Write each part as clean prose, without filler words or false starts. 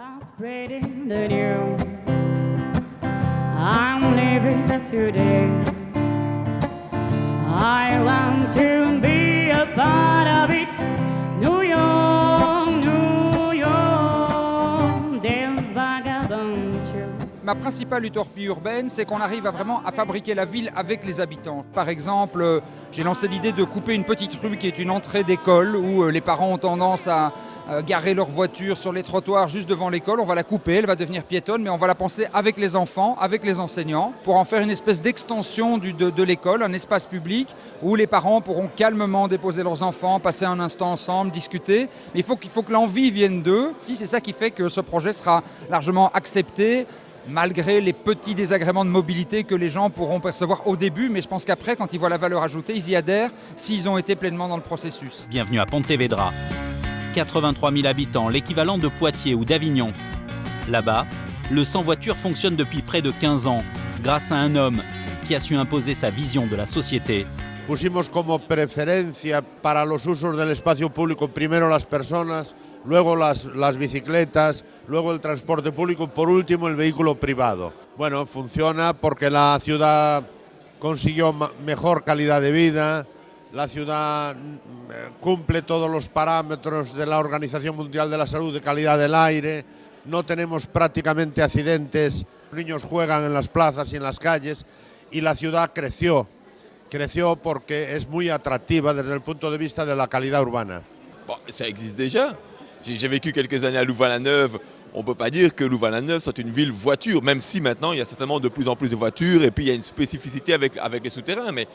Spreading the news. I'm living today. I want to be a part of it. New York, New York, there's vagabond. Ma principale utopie urbaine, c'est qu'on arrive vraiment à fabriquer la ville avec les habitants. Par exemple, j'ai lancé l'idée de couper une petite rue qui est une entrée d'école où les parents ont tendance à garer leur voiture sur les trottoirs juste devant l'école. On va la couper, elle va devenir piétonne, mais on va la penser avec les enfants, avec les enseignants, pour en faire une espèce d'extension de l'école, un espace public où les parents pourront calmement déposer leurs enfants, passer un instant ensemble, discuter. Mais il faut que l'envie vienne d'eux. C'est ça qui fait que ce projet sera largement accepté, malgré les petits désagréments de mobilité que les gens pourront percevoir au début, mais je pense qu'après, quand ils voient la valeur ajoutée, ils y adhèrent s'ils ont été pleinement dans le processus. Bienvenue à Pontevedra. 83 000 habitants, l'équivalent de Poitiers ou d'Avignon. Là-bas, le sans-voiture fonctionne depuis près de 15 ans, grâce à un homme qui a su imposer sa vision de la société. Pusimos como preferencia para los usos del espacio público primero las personas, luego las bicicletas, luego el transporte público, por último el vehículo privado. Bueno, funciona porque la ciudad consiguió mejor calidad de vida, la ciudad cumple todos los parámetros de la Organización Mundial de la Salud de calidad del aire, no tenemos prácticamente accidentes, los niños juegan en las plazas y en las calles y la ciudad creció porque es muy atractiva desde el punto de vista de la calidad urbana. Bon, ça existe déjà. J'ai vécu quelques années à Louvain-la-Neuve. On ne peut pas dire que Louvain-la-Neuve soit une ville voiture, même si maintenant il y a certainement de plus en plus de voitures et puis il y a une spécificité avec les souterrains. Mais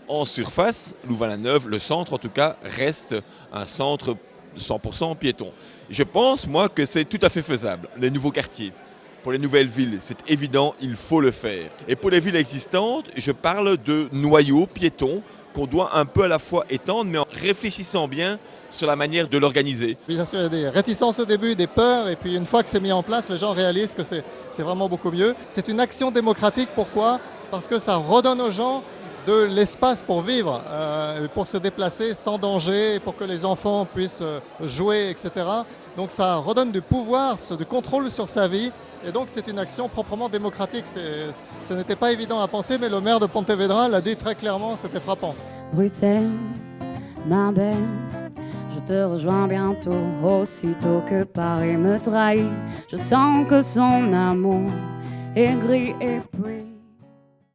en surface, Louvain-la-Neuve, le centre en tout cas, reste un centre 100% piéton. Je pense, moi, que c'est tout à fait faisable. Les nouveaux quartiers, pour les nouvelles villes, c'est évident, il faut le faire. Et pour les villes existantes, je parle de noyaux piétons qu'on doit un peu à la fois étendre, mais en réfléchissant bien sur la manière de l'organiser. Bien sûr, il y a des réticences au début, des peurs, et puis une fois que c'est mis en place, les gens réalisent que c'est vraiment beaucoup mieux. C'est une action démocratique, pourquoi? Parce que ça redonne aux gens de l'espace pour vivre, pour se déplacer sans danger, pour que les enfants puissent jouer, etc. Donc ça redonne du pouvoir, du contrôle sur sa vie, et donc c'est une action proprement démocratique. Ce n'était pas évident à penser, mais le maire de Pontevedra l'a dit très clairement, c'était frappant. Bruxelles, ma belle, je te rejoins bientôt, aussitôt que Paris me trahit. Je sens que son amour est gris et puis